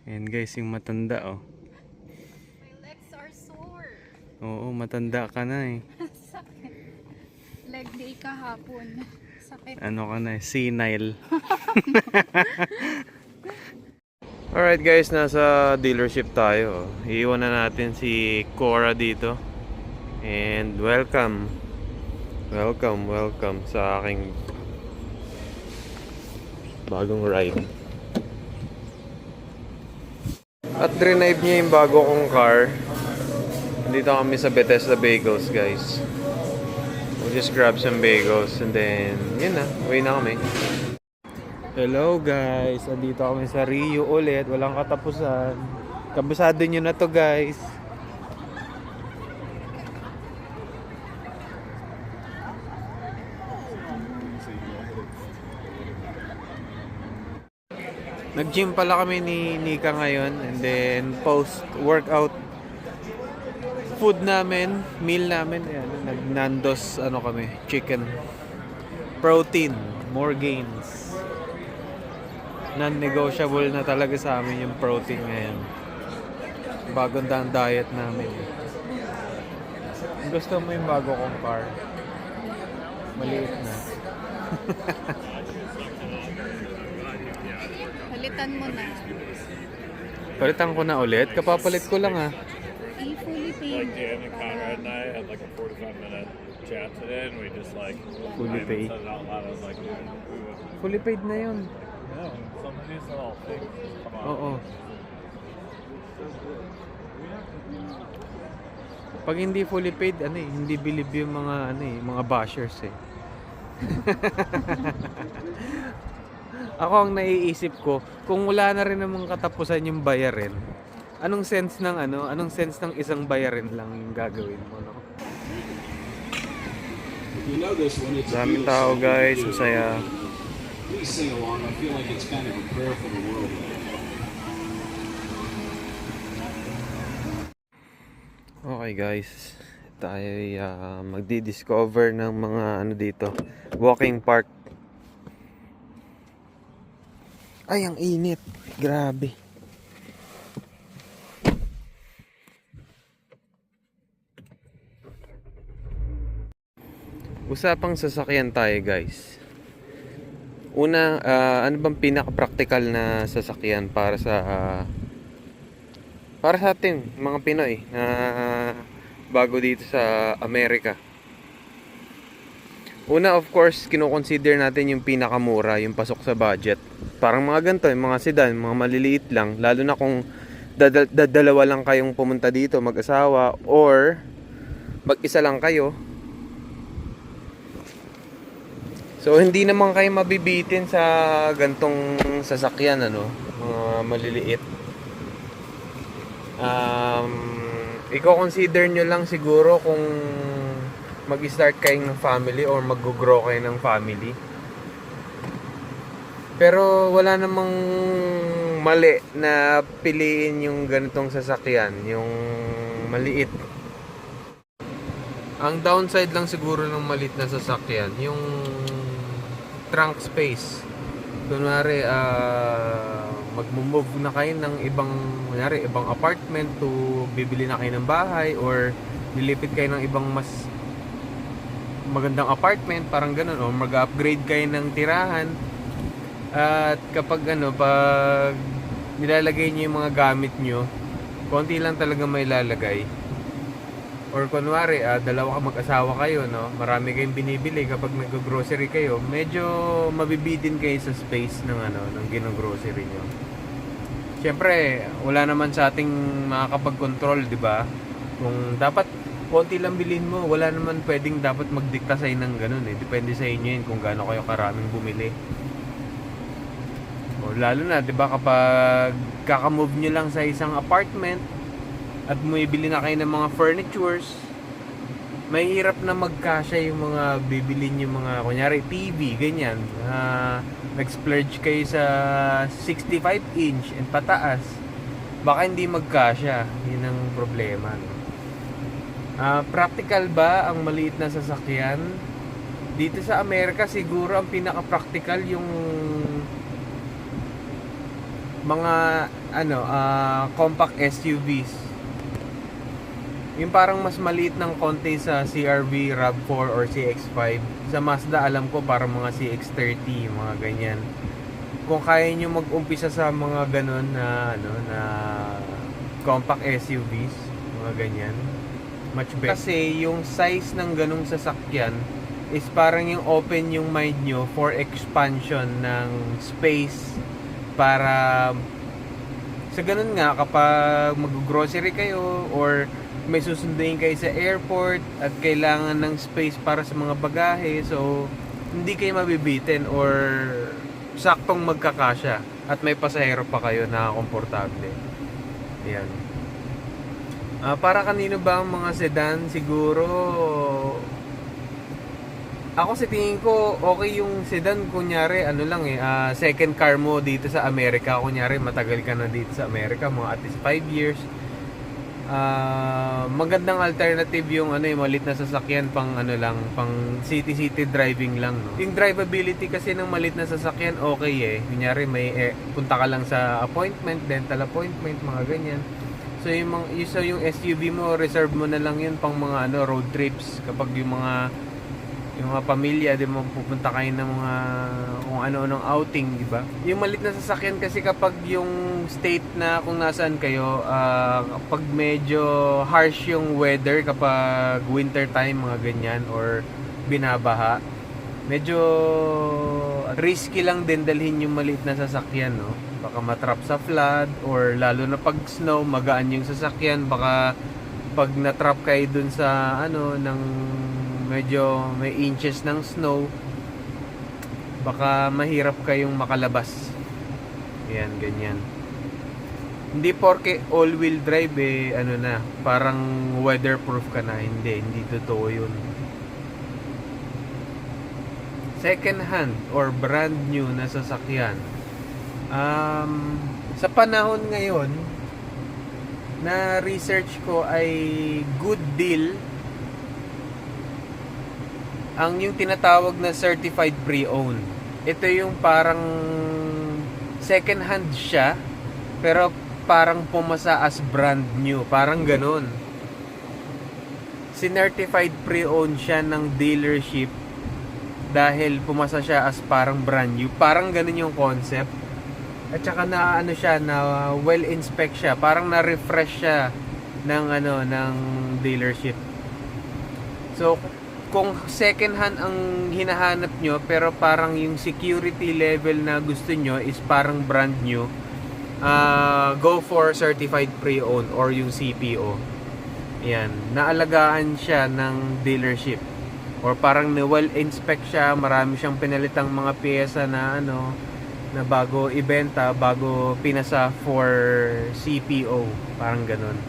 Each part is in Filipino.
Ayan guys, yung matanda oh. My legs are sore. Oo, matanda ka na eh. Sakit. Leg day kahapon. Sakit. Ano ka na eh, senile. Alright guys, nasa dealership tayo. Iiwan na natin si Cora dito. And welcome. Welcome sa aking bagong ride. At drive niya yung bago kong car. Dito kami sa Bethesda Bagels guys. We'll just grab some bagels and then yun na, uwi na kami. Hello guys, andito kami sa Rio ulit, walang katapusan. Kabisado nyo na to guys. Nag-gym pala kami ni Nika ngayon and then post-workout food namin, meal namin, ayan, nag-Nando's kami, chicken. Protein, more gains. Non-negotiable na talaga sa amin yung protein ngayon. Bagong diet namin. Gusto mo yung bago kong car? Maliit na. Palitan mo na. Palitan ko na ulit? Kapapalit ko lang ah. Fully paid. Like Dan and Conrad and I had like a 45-minute chat today, and we just like Fully paid. said it out loud. I was like, dude, we would, Fully paid na yun. some of these little things come on. Oo. Pag hindi fully paid, hindi believe yung mga mga bashers eh. Ako ang naiisip ko, kung wala na rin namang katapusan yung bayarin, anong sense ng isang bayarin lang yung gagawin mo, no? Daming tao guys, masaya. Please sing along. I feel like it's kind of a prayer for the world. Okay guys, tayo magdi-discover ng mga dito, walking park. Ay, ang init. Grabe. Usapang sasakyan tayo guys. Una, ano bang pinaka-practical na sasakyan para sa atin, mga Pinoy na bago dito sa Amerika? Una, of course, kino-consider natin yung pinakamura, yung pasok sa budget. Parang mga ganito, yung mga sedan, mga maliliit lang. Lalo na kung dalawa lang kayong pumunta dito, mag-asawa, or mag-isa lang kayo. So, hindi naman kayo mabibitin sa gantong sasakyan, mga maliliit. I-consider nyo lang siguro kung mag-start kayo ng family or mag-grow kayo ng family. Pero wala namang mali na piliin yung ganitong sasakyan, yung maliit. Ang downside lang siguro ng maliit na sasakyan, yung trunk space. Kunwari, mag-move na kayo ng ibang apartment to bibili na kayo ng bahay or nilipit kayo ng ibang mas magandang apartment, parang ganun, o mag-upgrade kayo ng tirahan. At kapag pag nilalagay niyo yung mga gamit niyo, konti lang talaga may lalagay. Or kunwari, dalawa mag-asawa kayo, marami kayong binibili kapag nag-grocery kayo, medyo mabibidin kayo sa space ng ng gino-grocery niyo. Siyempre, wala naman sa ating makakapag-control, di ba? Kung dapat konti lang bilhin mo, wala naman pwedeng dapat magdikta sa inyo ng ganun eh. Depende sa inyo yun kung gaano kayo karaming bumili. O lalo na, 'di ba, kapag kaka-move niyo lang sa isang apartment at bumibili na kayo ng mga furnitures, mahirap na magkasya yung mga bibili niyo, mga kunyari TV, ganyan. Nag-splurge kayo sa 65 inch and pataas. Baka hindi magkasya. Yun ang problema, no? Practical ba ang maliit na sasakyan? Dito sa Amerika siguro ang pinaka-practical yung mga compact SUVs. Yung parang mas maliit ng konti sa CR-V, RAV4 or CX-5. Sa Mazda alam ko parang mga CX-30, mga ganyan. Kung kaya nyo mag-umpisa sa mga ganun na compact SUVs, mga ganyan, much better. Kasi yung size ng ganung sasakyan is parang yung open yung mind nyo for expansion ng space para sa ganun nga kapag mag-grocery kayo or may susunduin kayo sa airport at kailangan ng space para sa mga bagahe, so hindi kayo mabibitin or saktong magkakasya at may pasahero pa kayo na komportable. Yan. Para kanino ba ang mga sedan? Siguro ako sa tingin ko okay yung sedan, kunyari second car mo dito sa Amerika, kunyari matagal ka na dito sa Amerika, mga at least 5 years. Magandang alternative yung yung maliit na sasakyan pang pang city driving lang, no? Yung drivability kasi ng maliit na sasakyan okay kunyari may punta ka lang sa appointment, dental appointment, mga ganyan. So yung SUV mo reserve mo na lang yun pang mga road trips kapag yung mga pamilya, di mo pupunta kayo ng mga kung ano-anong outing, di ba? Yung maliit na sasakyan kasi kapag yung state na kung nasaan kayo, kapag medyo harsh yung weather, kapag winter time, mga ganyan, or binabaha, medyo risky lang din dalhin yung maliit na sasakyan, no? Baka matrap sa flood, or lalo na pag snow, magaan yung sasakyan, baka pag natrap kayo dun sa ng medyo may inches ng snow, baka mahirap kayong makalabas. Yan, ganyan. Hindi porke all-wheel drive parang weatherproof ka na. Hindi totoo yun. Second hand or brand new na sasakyan. Sa panahon ngayon, na research ko ay good deal ang yung tinatawag na certified pre-owned. Ito yung parang second hand siya, pero parang pumasa as brand new, parang ganun. Certified pre-owned siya ng dealership dahil pumasa siya as parang brand new, parang ganun yung concept. At saka na siya, na well inspect siya, parang na refresh siya ng ng dealership. So kung second hand ang hinahanap nyo, pero parang yung security level na gusto nyo is parang brand new, go for certified pre-owned or yung CPO. Yan, naalagaan siya ng dealership or parang well inspect siya, marami siyang pinalitang mga piyesa na na bago ibenta, bago pinasa for CPO, parang ganun.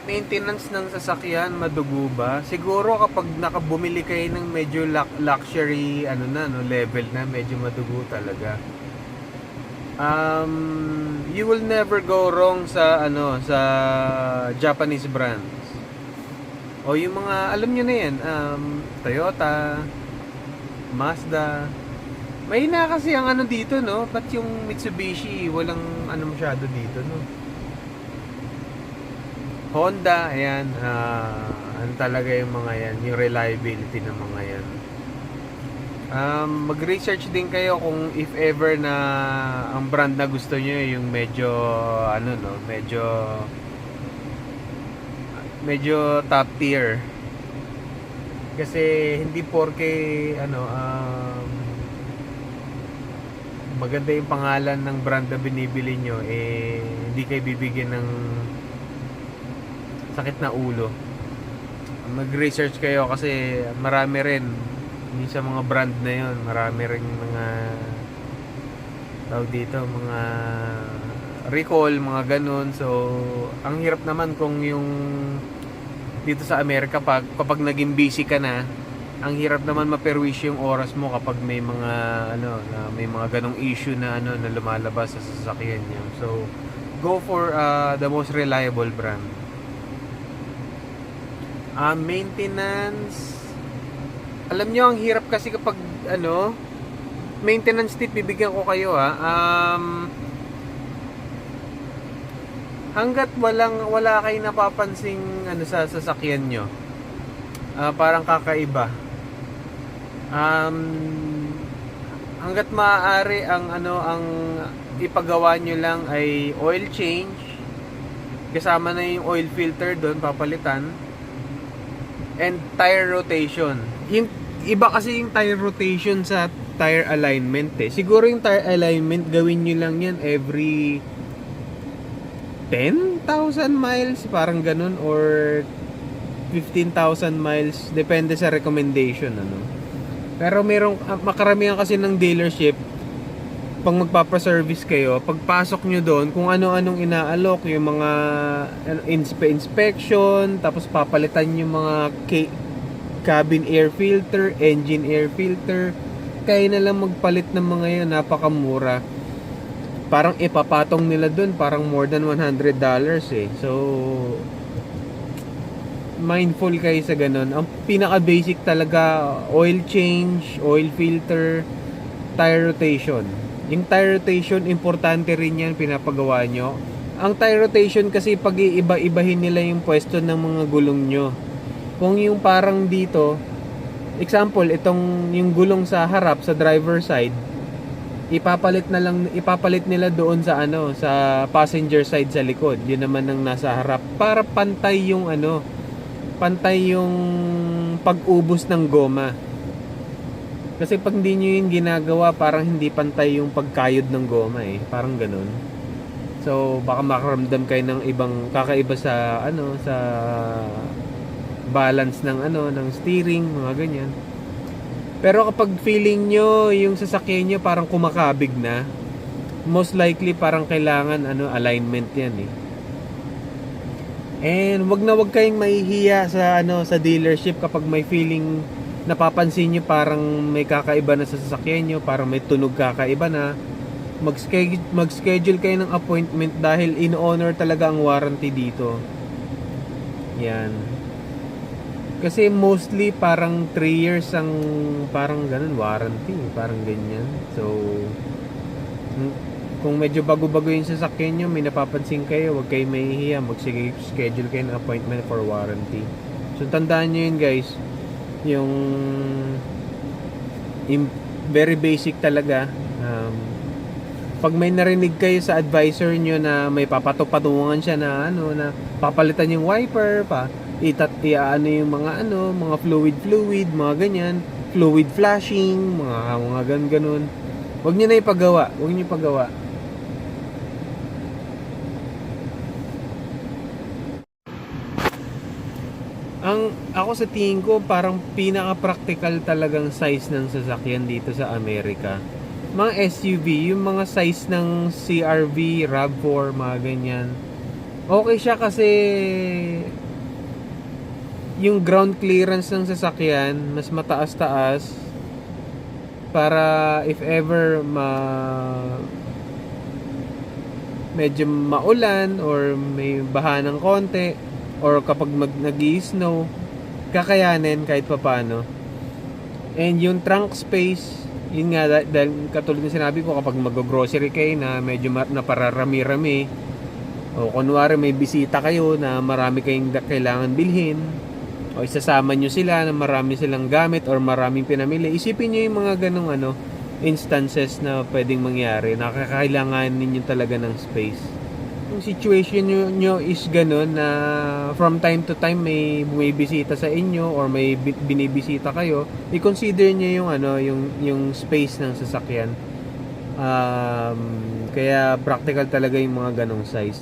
Maintenance ng sasakyan, madugo ba? Siguro kapag nakabumili kayo ng medyo luxury level na, medyo madugo talaga. You will never go wrong sa sa Japanese brands. O yung mga alam niyo na yan, Toyota, Mazda. May na kasi ang dito, no? Ba't yung Mitsubishi walang masyado dito, no? Honda, ayan, talaga yung mga yan, yung reliability ng mga yan. Mag-research din kayo kung if ever na ang brand na gusto nyo yung medyo medyo top tier. Kasi hindi porke maganda yung pangalan ng brand na binibili nyo, hindi kayo bibigyan ng sakit na ulo. Mag-research kayo kasi marami rin sa mga brand na yon, marami rin mga tawag dito, mga recall, mga ganun. So ang hirap naman kung yung dito sa Amerika kapag naging busy ka na, ang hirap naman maperwisyo yung oras mo kapag may mga may mga ganong issue na na lumalabas sa sasakyan niyo. So go for the most reliable brand. Maintenance, alam nyo, ang hirap kasi kapag maintenance tip bibigyan ko kayo hanggat wala kayong napapansing ano sa sasakyan nyo, parang kakaiba. Hanggat maaari ang ipagawa nyo lang ay oil change, kasama na yung oil filter doon, papalitan, and tire rotation. Yung iba kasi yung tire rotation sa tire alignment Siguro yung tire alignment gawin nyo lang yan every 10,000 miles, parang ganun, or 15,000 miles, depende sa recommendation, ano. Pero makaramihan kasi ng dealership, pag magpapaservice kayo, pagpasok nyo doon, kung ano-anong inaalok, yung mga inspection, tapos papalitan yung mga cabin air filter, engine air filter, kaya na lang magpalit ng mga yun, napakamura. Parang ipapatong nila doon, parang more than $100 So, mindful kayo sa ganun. Ang pinaka-basic talaga, oil change, oil filter, tire rotation. Yung tire rotation, importante rin yan, pinapagawa nyo. Ang tire rotation kasi pag-iiba-ibahin nila yung pwesto ng mga gulong nyo. Kung yung parang dito, example, itong yung gulong sa harap, sa driver side, ipapalit nila doon sa sa passenger side sa likod. Yun naman ang nasa harap para pantay yung pag-ubos ng goma. Kasi pag hindi nyo yung ginagawa, parang hindi pantay yung pagkayod ng goma parang ganun. So baka makaramdam kayo ng ibang kakaiba sa sa balance ng ng steering, mga ganyan. Pero kapag feeling nyo yung sasakyan nyo parang kumakabig na, most likely parang kailangan alignment yan And wag kayong mahihiya sa dealership kapag may feeling, napapansin nyo parang may kakaiba na sa sasakyan nyo, parang may tunog kakaiba na. Mag-schedule kayo ng appointment dahil in-honor talaga ang warranty dito. Yan. Kasi mostly parang 3 years ang parang ganun warranty, parang ganyan. So kung medyo bago-bago yung sasakyan nyo, may napapansin kayo, huwag kayo mahihiya, mag-schedule kayo ng appointment for warranty. So tandaan nyo yun guys, yung very basic talaga. Pag may narinig kayo sa advisor nyo na may papatungan siya na na papalitan yung wiper yung mga fluid, mga ganyan, fluid flashing, mga ganun. Huwag niyo na ipagawa, Ako sa tingin ko, parang pinaka-practical talagang size ng sasakyan dito sa Amerika, mga SUV, yung mga size ng CR-V, RAV4, mga ganyan. Okay siya kasi yung ground clearance ng sasakyan mas mataas-taas, para if ever medyo maulan or may baha ng konti, or kapag nag-i-snow, kakayanin kahit papano. And yung trunk space, yun nga, dahil katulad ng sinabi ko, kapag mag-grocery kayo na medyo napararami-rami, o kunwari may bisita kayo na marami kayong kailangan bilhin, o isasama nyo sila na marami silang gamit or maraming pinamili, isipin nyo yung mga ganong instances na pwedeng mangyari, nakakailangan ninyo talaga ng space. Yung situation nyo is ganon na from time to time may bumibisita sa inyo or may binibisita kayo, i-consider nyo yung space ng sasakyan. Kaya practical talaga yung mga ganong size.